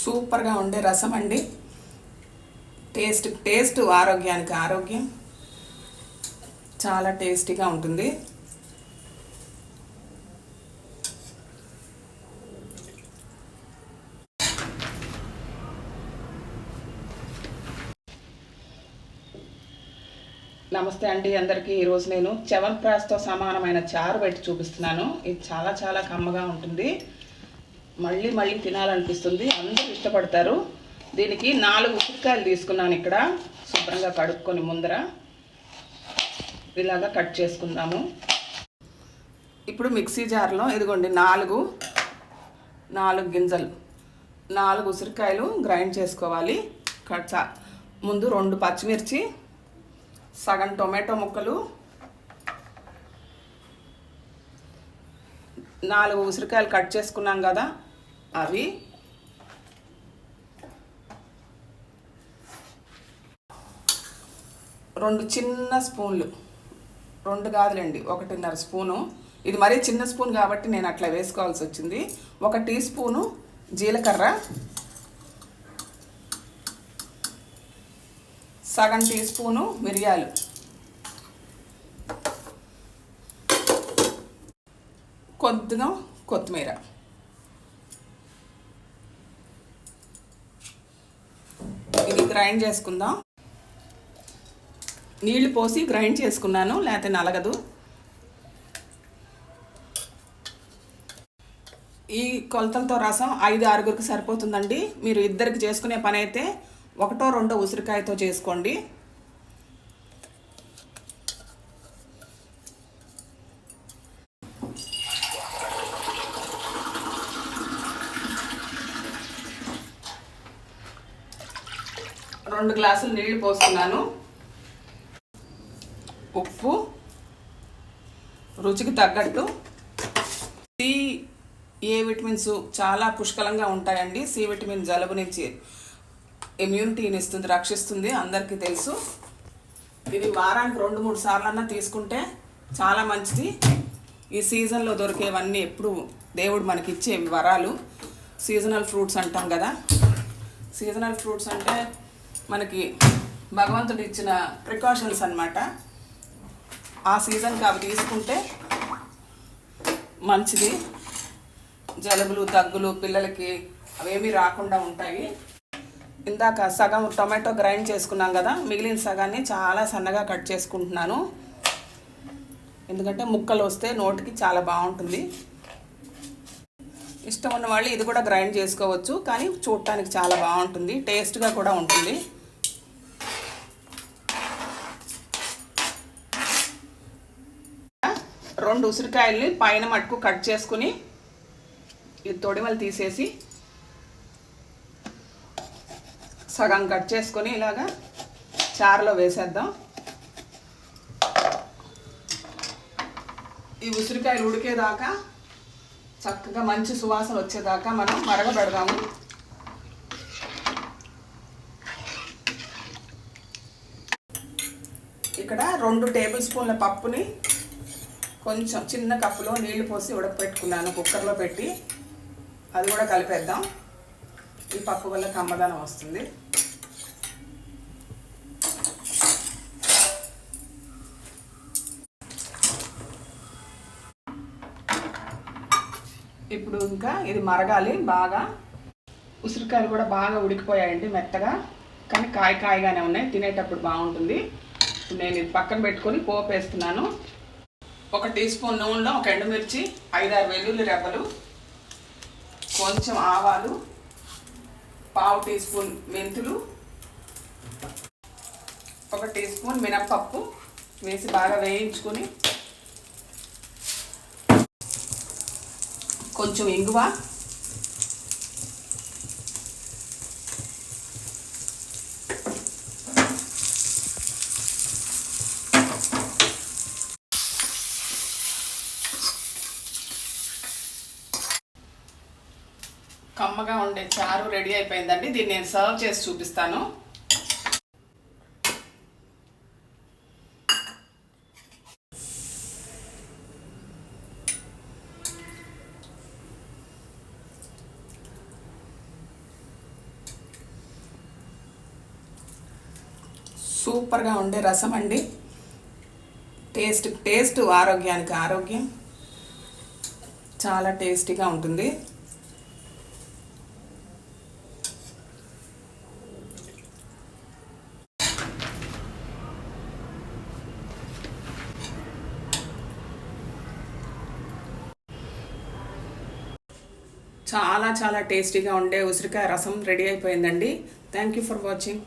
సూపర్గా ఉండే రసం అండి. టేస్ట్ ఆరోగ్యానికి ఆరోగ్యం, చాలా టేస్టీగా ఉంటుంది. నమస్తే అండి అందరికీ. ఈరోజు నేను చ్యవన్ప్రాష్తో సమానమైన చారు పెట్టి చూపిస్తున్నాను. ఇది చాలా చాలా కమ్మగా ఉంటుంది, మళ్ళీ మళ్ళీ తినాలనిపిస్తుంది, అందరూ ఇష్టపడతారు. దీనికి 4 ఉసిరికాయలు తీసుకున్నాను. ఇక్కడ శుభ్రంగా కడుక్కొని ముందర ఇలాగా కట్ చేసుకుందాము. ఇప్పుడు మిక్సీ జార్లో ఇదిగోండి 4 గింజలు 4 ఉసిరికాయలు గ్రైండ్ చేసుకోవాలి. ముందు 2 పచ్చిమిర్చి, సగం టొమాటో ముక్కలు, 4 ఉసిరికాయలు కట్ చేసుకున్నాం కదా అవి, రెండు చిన్న స్పూన్లు, 2 కాదులేండి 1.5 స్పూను, ఇది మరీ చిన్న స్పూన్ కాబట్టి నేను అట్లా వేసుకోవాల్సి వచ్చింది. 1 టీ స్పూను జీలకర్ర, సగం టీ స్పూను మిరియాలు, కొద్దిగా కొత్తిమీర, ఇది గ్రైండ్ చేసుకుందాం. నీళ్లు పోసి గ్రైండ్ చేసుకున్నాను, లేకపోతే నలగదు. ఈ కొలతలతో రసం 5-6 సరిపోతుందండి. మీరు ఇద్దరికి చేసుకునే పని అయితే 1-2 ఉసిరికాయతో చేసుకోండి. రెండు గ్లాసులు నీళ్లు పోసుకున్నాను. ఉప్పు రుచికి తగ్గట్టు. ఏ విటమిన్స్ చాలా పుష్కలంగా ఉంటాయండి. సి విటమిన్ జలుబు నుంచి ఇమ్యూనిటీని ఇస్తుంది, రక్షిస్తుంది, అందరికీ తెలుసు. ఇది వారానికి 2-3 సార్లన్నా తీసుకుంటే చాలా మంచిది. ఈ సీజన్లో దొరికేవన్నీ ఎప్పుడు దేవుడు మనకి ఇచ్చేవి వరాలు. సీజనల్ ఫ్రూట్స్ అంటాం కదా, సీజనల్ ఫ్రూట్స్ అంటే మనకి భగవంతుడు ఇచ్చిన ప్రికాషన్స్ అన్నమాట. ఆ సీజన్కి అవి తీసుకుంటే మంచిది. జలుబులు దగ్గులు పిల్లలకి అవేమీ రాకుండా ఉంటాయి. ఇందాక సగం టొమాటో గ్రైండ్ చేసుకున్నాం కదా, మిగిలిన సగాన్ని చాలా సన్నగా కట్ చేసుకుంటున్నాను. ఎందుకంటే ముక్కలు వస్తే నోటికి చాలా బాగుంటుంది. ఇష్టం ఉన్న వాళ్ళు ఇది కూడా గ్రైండ్ చేసుకోవచ్చు, కానీ చూడటానికి చాలా బాగుంటుంది, టేస్ట్గా కూడా ఉంటుంది. రెండు ఉసిరికాయల్ని పైన మట్టుకు కట్ చేసుకుని ఇది తొడిమలు తీసేసి సగం కట్ చేసుకొని ఇలాగా చారులో వేసేద్దాం. ఈ ఉసిరికాయలు ఉడికేదాకా, చక్కగా మంచి సువాసన వచ్చేదాకా మనం మరగబెడదాము. ఇక్కడ 2 టేబుల్ స్పూన్ల పప్పుని కొంచెం చిన్న కప్పులో నీళ్లు పోసి ఉడకపెట్టుకున్నాను, కుక్కర్లో పెట్టి. అది కూడా కలిపేద్దాం. ఈ పప్పు వల్ల కమ్మదనం వస్తుంది. ఇప్పుడు ఇంకా ఇది మరగాలి బాగా. ఉసిరికాయలు కూడా బాగా ఉడికిపోయాయండి మెత్తగా, కానీ కాయగానే ఉన్నాయి, తినేటప్పుడు బాగుంటుంది. ఇప్పుడు నేను ఇది పక్కన పెట్టుకొని పోపు వేస్తున్నాను. 1 టీ స్పూన్ నూనెలో 1 ఎండుమిర్చి, 5-6 వెల్లుల్లి రెబ్బలు, కొంచెం ఆవాలు, 1/2 టీ స్పూన్ మెంతులు, 1 టీ స్పూన్ మినప్పప్పు వేసి బాగా వేయించుకొని, కొంచెం ఇంగువ, కమ్మగా ఉండే చారు రెడీ అయిపోయిందండి. దీన్ని నేను సర్వ్ చేసి చూపిస్తాను. సూపర్గా ఉండే రసం అండి. టేస్ట్ ఆరోగ్యానికి ఆరోగ్యం. చాలా టేస్టీగా ఉంటుంది. చాలా టేస్టీగా ఉండే ఉసిరికాయ రసం రెడీ అయిపోయిందండి. Thank you for watching.